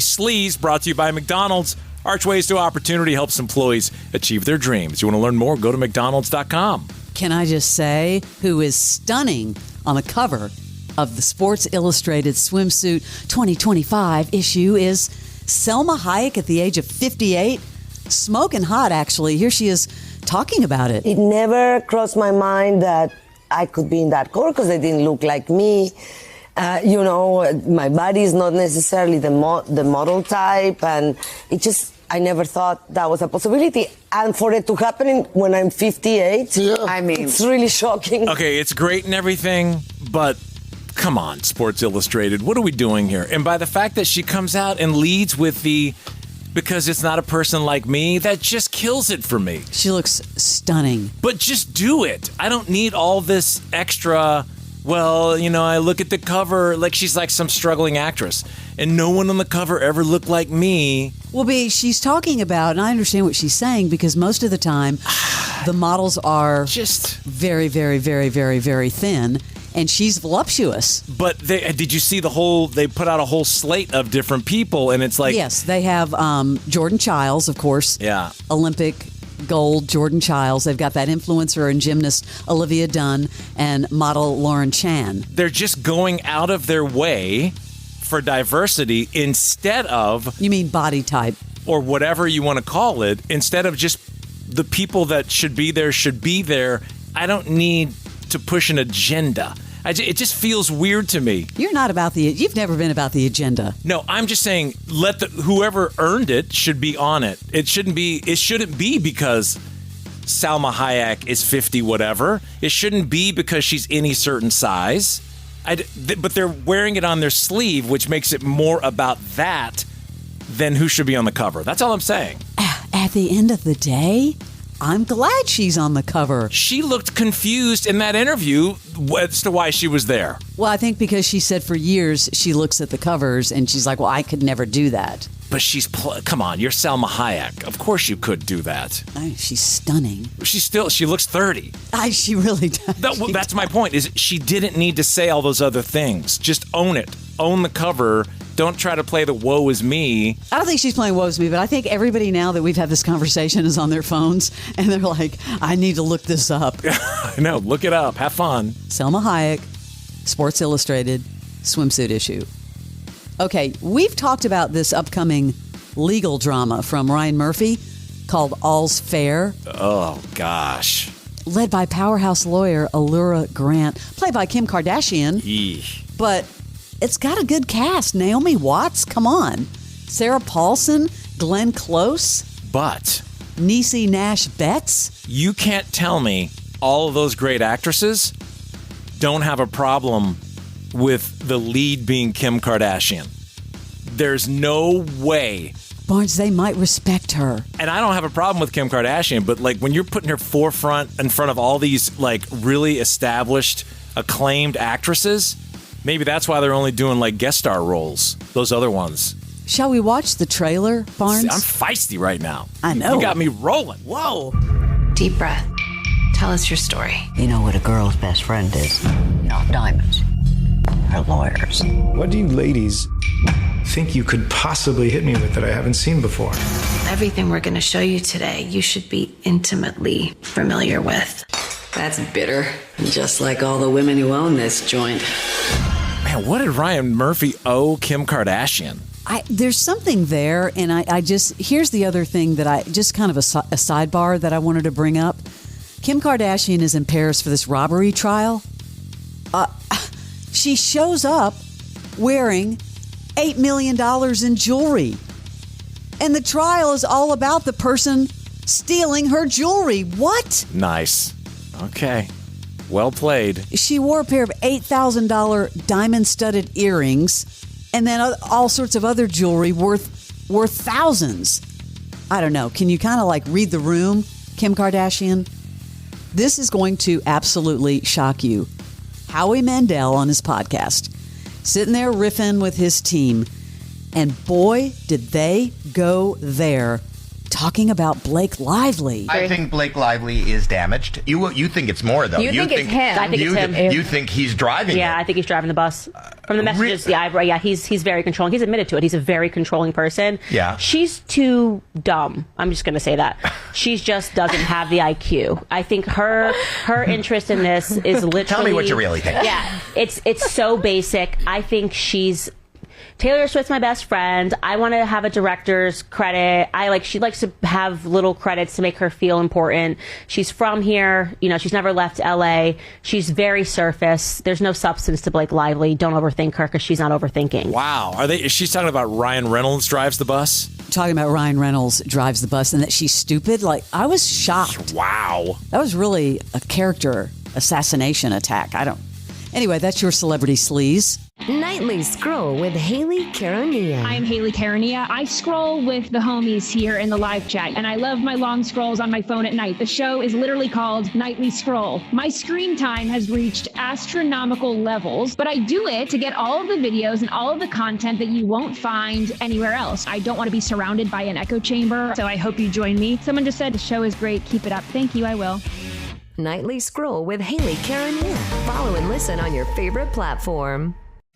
Sleaze, brought to you by McDonald's. Archways to Opportunity helps employees achieve their dreams. You want to learn more? Go to mcdonalds.com. Can I just say who is stunning on the cover of the Sports Illustrated Swimsuit 2025 issue is Salma Hayek at the age of 58. Smoking hot, actually. Here she is talking about it. It never crossed my mind that I could be in that cover because they didn't look like me. My body is not necessarily the model type, and I never thought that was a possibility. And for it to happen when I'm 58, it's really shocking. Okay, it's great and everything, but come on, Sports Illustrated, what are we doing here? And by the fact that she comes out and leads with because it's not a person like me, that just kills it for me. She looks stunning. But just do it. I don't need all this extra, I look at the cover like she's like some struggling actress. And no one on the cover ever looked like me. Well, she's talking about, and I understand what she's saying, because most of the time, the models are just very, very, very, very, very thin. And she's voluptuous. But did you see they put out a whole slate of different people, and it's like... Yes, they have Jordan Childs, of course. Yeah. Olympic gold Jordan Childs. They've got that influencer and gymnast Olivia Dunn and model Lauren Chan. They're just going out of their way for diversity instead of... You mean body type. Or whatever you want to call it. Instead of just the people that should be there. I don't need to push an agenda. It just feels weird to me. You've never been about the agenda. No, I'm just saying whoever earned it should be on it. It shouldn't be because Salma Hayek is 50 whatever. It shouldn't be because she's any certain size. But they're wearing it on their sleeve, which makes it more about that than who should be on the cover. That's all I'm saying. At the end of the day, I'm glad she's on the cover. She looked confused in that interview as to why she was there. Well, I think because she said for years she looks at the covers and she's like, well, I could never do that. But come on, you're Salma Hayek. Of course you could do that. She's stunning. She looks 30. She really does. That's my point, is she didn't need to say all those other things. Just own it. Own the cover. Don't try to play the woe is me. I don't think she's playing woe is me, but I think everybody now that we've had this conversation is on their phones and they're like, I need to look this up. I know. Look it up. Have fun. Salma Hayek, Sports Illustrated, swimsuit issue. Okay, we've talked about this upcoming legal drama from Ryan Murphy called All's Fair. Oh, gosh. Led by powerhouse lawyer Allura Grant, played by Kim Kardashian. Eesh. But it's got a good cast. Naomi Watts, come on. Sarah Paulson, Glenn Close. But Niecy Nash Betts. You can't tell me all of those great actresses don't have a problem with the lead being Kim Kardashian. There's no way. Barnes, they might respect her. And I don't have a problem with Kim Kardashian, but like when you're putting her forefront in front of all these like really established, acclaimed actresses, maybe that's why they're only doing like guest star roles, those other ones. Shall we watch the trailer, Barnes? I'm feisty right now. I know. You got me rolling. Whoa. Deep breath. Tell us your story. You know what a girl's best friend is? Not diamonds. Her lawyers. What do you ladies think you could possibly hit me with that I haven't seen before? Everything we're going to show you today, you should be intimately familiar with. That's bitter. Just like all the women who own this joint. Man, what did Ryan Murphy owe Kim Kardashian? There's something there, and here's the other thing that I just kind of a sidebar that I wanted to bring up. Kim Kardashian is in Paris for this robbery trial. She shows up wearing $8 million in jewelry. And the trial is all about the person stealing her jewelry. What? Nice. Okay. Well played. She wore a pair of $8,000 diamond-studded earrings and then all sorts of other jewelry worth thousands. I don't know. Can you kind of like read the room, Kim Kardashian? This is going to absolutely shock you. Howie Mandel on his podcast, sitting there riffing with his team. And boy, did they go there talking about Blake Lively. I think Blake Lively is damaged. You think it's more, though. You think it's him. I think it's him. You think he's driving it. I think he's driving the bus. From the messages, he's very controlling. He's admitted to it. He's a very controlling person. Yeah. She's too dumb. I'm just going to say that. She just doesn't have the IQ. I think her interest in this is literally... Tell me what you really think. Yeah. It's so basic. I think Taylor Swift's my best friend. I want to have a director's credit. She likes to have little credits to make her feel important. She's from here. She's never left LA. She's very surface. There's no substance to Blake Lively. Don't overthink her because she's not overthinking. Wow. She's talking about Ryan Reynolds drives the bus? Talking about Ryan Reynolds drives the bus and that she's stupid. I was shocked. Wow. That was really a character assassination attack. Anyway, that's your celebrity sleaze. Nightly Scroll with Haley Carania. I'm Haley Carania. I scroll with the homies here in the live chat, and I love my long scrolls on my phone at night. The show is literally called Nightly Scroll. My screen time has reached astronomical levels, but I do it to get all of the videos and all of the content that you won't find anywhere else. I don't want to be surrounded by an echo chamber, so I hope you join me. Someone just said the show is great. Keep it up. Thank you. I will. Nightly Scroll with Haley Carania. Follow and listen on your favorite platform.